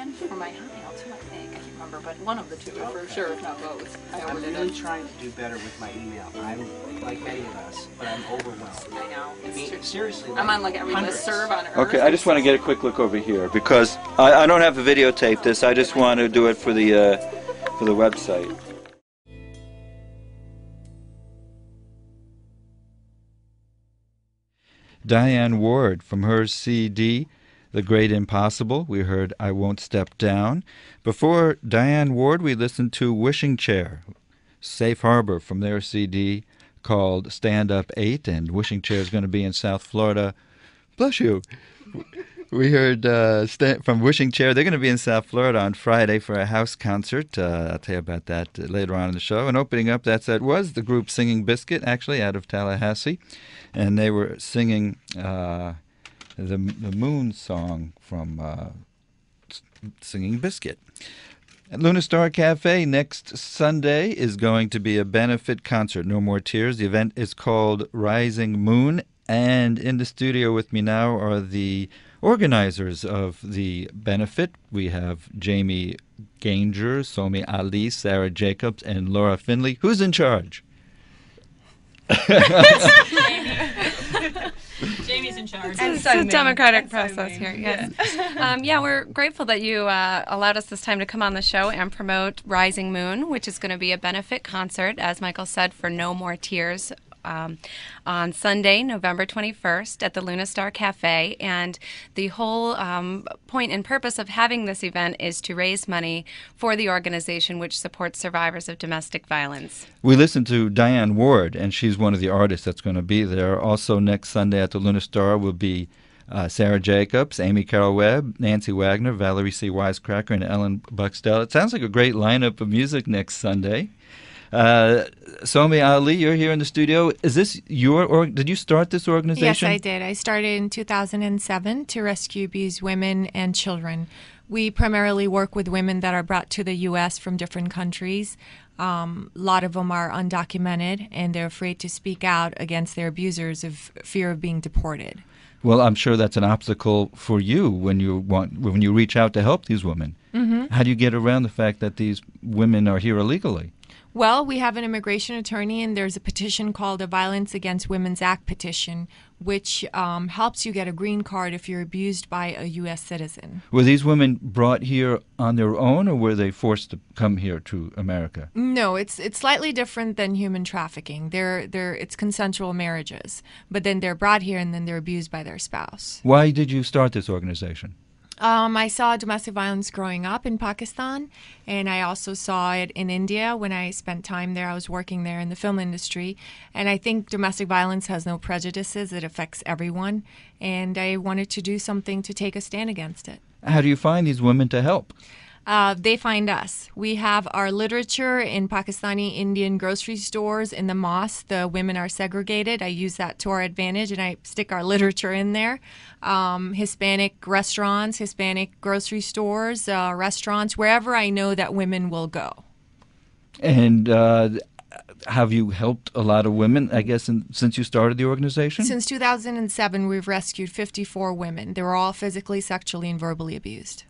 and for my high nail too, I think. I can't remember, but one of the two for sure, if not both. I'm really trying to do better with my email. I'm like many of us, but I'm overwhelmed. I know. It's true. Seriously. I'm on like every listserv on Earth. Okay, I just want to get a quick look over here because I don't have to videotape this. I just want to do it for the website. Diane Ward from her CD, The Great Impossible. We heard I Won't Step Down. Before Diane Ward, we listened to Wishing Chair, Safe Harbor from their CD called Stand Up 8, and Wishing Chair is going to be in South Florida. Bless you. We heard from Wishing Chair. They're going to be in South Florida on Friday for a house concert. I'll tell you about that later on in the show. And opening up, that was the group Singing Biscuit, actually, out of Tallahassee. And they were singing the Moon song from Singing Biscuit. At Luna Star Cafe next Sunday is going to be a benefit concert, No More Tears. The event is called Rising Moon. And in the studio with me now are the organizers of the benefit. We have Jamie Ganger, Somy Ali, Sarah Jacobs, and Laura Finley. Who's in charge? Jamie's in charge. It's a democratic process here, yes. We're grateful that you allowed us this time to come on the show and promote Rising Moon, which is going to be a benefit concert, as Michael said, for No More Tears on Sunday, November 21st at the Luna Star Cafe. And the whole point and purpose of having this event is to raise money for the organization which supports survivors of domestic violence. We listened to Diane Ward, and she's one of the artists that's going to be there. Also next Sunday at the Luna Star will be Sarah Jacobs, Amy Carol Webb, Nancy Wagner, Valerie C. Wisecracker, and Ellen Buxtell. It sounds like a great lineup of music next Sunday. Somy Ali, you're here in the studio. Is this did you start this organization? Yes, I did. I started in 2007 to rescue abused women and children. We primarily work with women that are brought to the U.S. from different countries. A lot of them are undocumented, and they're afraid to speak out against their abusers of fear of being deported. Well, I'm sure that's an obstacle for you when you reach out to help these women. Mm-hmm. How do you get around the fact that these women are here illegally? Well, we have an immigration attorney, and there's a petition called the Violence Against Women's Act petition, which helps you get a green card if you're abused by a U.S. citizen. Were these women brought here on their own, or were they forced to come here to America? No, it's slightly different than human trafficking. It's consensual marriages, but then they're brought here and then they're abused by their spouse. Why did you start this organization? I saw domestic violence growing up in Pakistan, and I also saw it in India when I spent time there. I was working there in the film industry, and I think domestic violence has no prejudices. It affects everyone, and I wanted to do something to take a stand against it. How do you find these women to help? They find us. We have our literature in Pakistani Indian grocery stores. In the mosque, the women are segregated. I use that to our advantage, and I stick our literature in there. Hispanic restaurants, Hispanic grocery stores, restaurants, wherever I know that women will go. And have you helped a lot of women, I guess, since you started the organization? Since 2007, we've rescued 54 women. They were all physically, sexually, and verbally abused.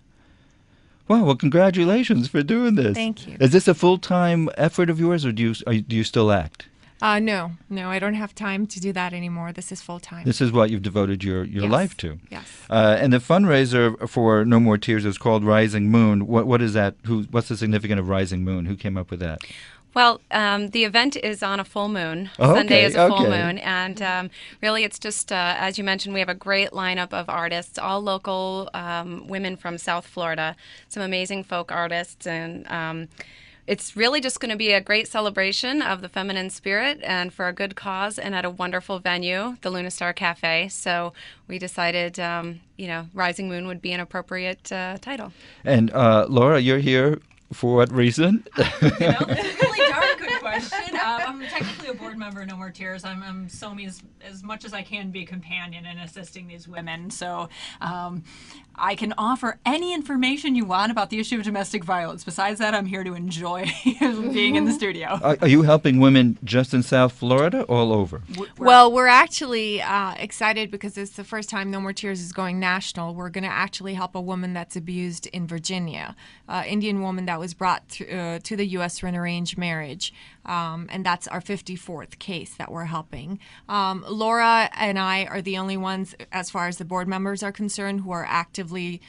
Wow, well, congratulations for doing this. Thank you. Is this a full-time effort of yours, or do you still act? No, I don't have time to do that anymore. This is full-time. This is what you've devoted your Yes. life to. Yes. And the fundraiser for No More Tears is called Rising Moon. What is that? What's the significance of Rising Moon? Who came up with that? Well, the event is on a full moon. Oh, Sunday is a full okay. moon. And really it's just, as you mentioned, we have a great lineup of artists, all local women from South Florida, some amazing folk artists. And it's really just going to be a great celebration of the feminine spirit and for a good cause and at a wonderful venue, the Luna Star Cafe. So we decided, Rising Moon would be an appropriate title. And Laura, you're here for what reason? Really darn good question. I'm technically a board member of No More Tears. I'm Somy's, as much as I can, be a companion in assisting these women. So I can offer any information you want about the issue of domestic violence. Besides that, I'm here to enjoy being in the studio. Are you helping women just in South Florida, all over? Well, we're actually excited because it's the first time No More Tears is going national. We're going to actually help a woman that's abused in Virginia, Indian woman that was brought to the U.S. for an arranged marriage. And that's our 54th case that we're helping. Laura and I are the only ones, as far as the board members are concerned, who are actively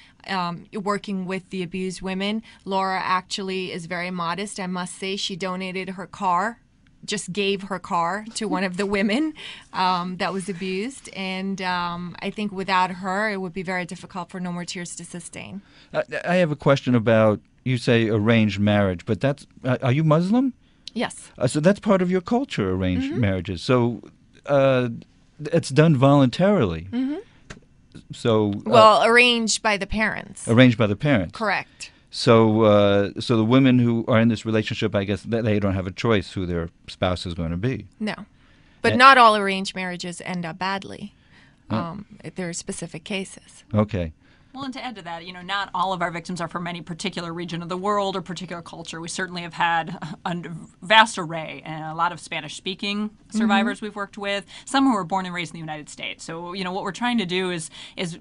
working with the abused women. Laura actually is very modest, I must say. She donated her car, just gave her car to one of the women that was abused. And I think without her, it would be very difficult for No More Tears to sustain. I have a question about, you say arranged marriage, but that's, are you Muslim? Yes. So that's part of your culture, arranged marriages. So it's done voluntarily. So Well, arranged by the parents. arranged by the parents. Correct. So so the women who are in this relationship, I guess, they don't have a choice who their spouse is going to be. No. But not all arranged marriages end up badly. There are specific cases. Okay. Well, and to add to that, not all of our victims are from any particular region of the world or particular culture. We certainly have had a vast array, and a lot of Spanish-speaking survivors we've worked with, some who were born and raised in the United States. So, what we're trying to do is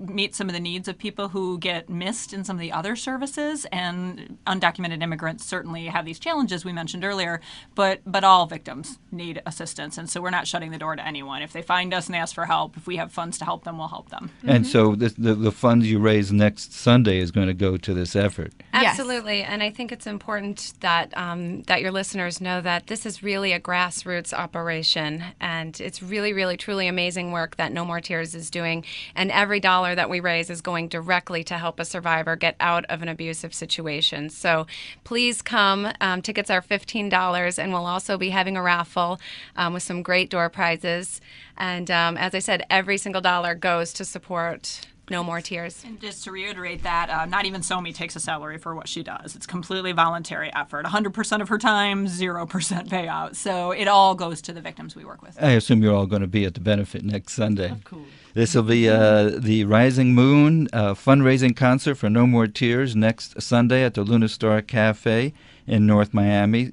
meet some of the needs of people who get missed in some of the other services, and undocumented immigrants certainly have these challenges we mentioned earlier, but all victims need assistance, and so we're not shutting the door to anyone. If they find us and they ask for help, if we have funds to help them, we'll help them. And so the funds you raise next Sunday is going to go to this effort. Yes. Absolutely, and I think it's important that that your listeners know that this is really a grassroots operation, and it's really, really, truly amazing work that No More Tears is doing. And every dollar that we raise is going directly to help a survivor get out of an abusive situation. So please come. Tickets are $15, and we'll also be having a raffle with some great door prizes. And as I said, every single dollar goes to support No More Tears. And just to reiterate that, not even Somy takes a salary for what she does. It's completely voluntary effort. 100% of her time, 0% payout. So it all goes to the victims we work with. I assume you're all going to be at the benefit next Sunday. Of course. This will be the Rising Moon fundraising concert for No More Tears next Sunday at the Luna Star Cafe in North Miami.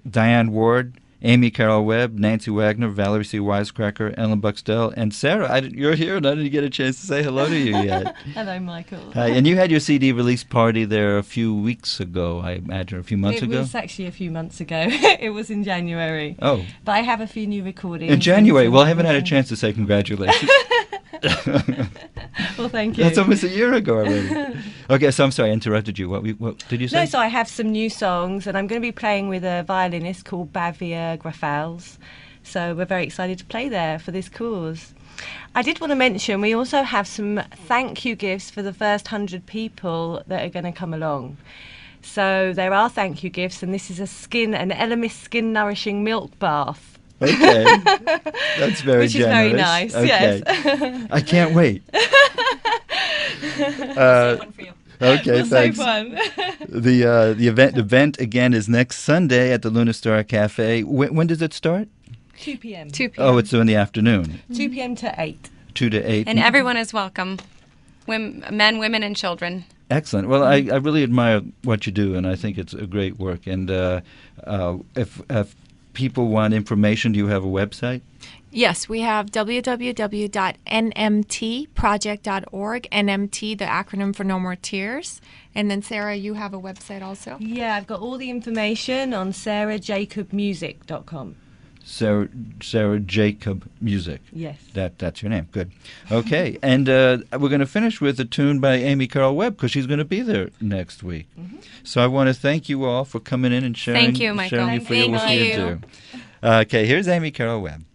Diane Ward, Amy Carol Webb, Nancy Wagner, Valerie C. Wisecracker, Ellen Buxtell, and Sarah. You're here, and I didn't get a chance to say hello to you yet. Hello, Michael. Hi, and you had your CD release party there a few weeks ago, I imagine, a few months ago? It was actually a few months ago. It was in January. Oh. But I have a few new recordings. In January? Well, I haven't had a chance to say congratulations. Well, thank you. That's almost a year ago already. Okay, so I'm sorry, I interrupted you. What did you say? No, so I have some new songs, and I'm going to be playing with a violinist called Bavia Grafals. So we're very excited to play there for this cause. I did want to mention we also have some thank you gifts for the first 100 people that are going to come along. So there are thank you gifts, and this is an Elemis skin nourishing milk bath. Okay, that's very Which is generous. very nice, okay. yes. I can't wait. One for you. Okay, So thanks. fun. The event again is next Sunday at the Luna Star Cafe. When does it start? 2 p.m. 2 p.m. Oh, it's in the afternoon. 2 p.m. to 8. 2 to 8. And everyone is welcome. Men, women, and children. Excellent. Well, I really admire what you do, and I think it's a great work. And if people want information, do you have a website? Yes, we have www.nmtproject.org, NMT, the acronym for No More Tears. And then, Sarah, you have a website also? Yeah, I've got all the information on sarahjacobmusic.com. Sarah Jacob Music. Yes. That's your name. Good. Okay. And we're going to finish with a tune by Amy Carol Webb because she's going to be there next week. Mm-hmm. So I want to thank you all for coming in and sharing, Thank you, Michael. sharing your Thank what you you. do. Okay, here's Amy Carol Webb.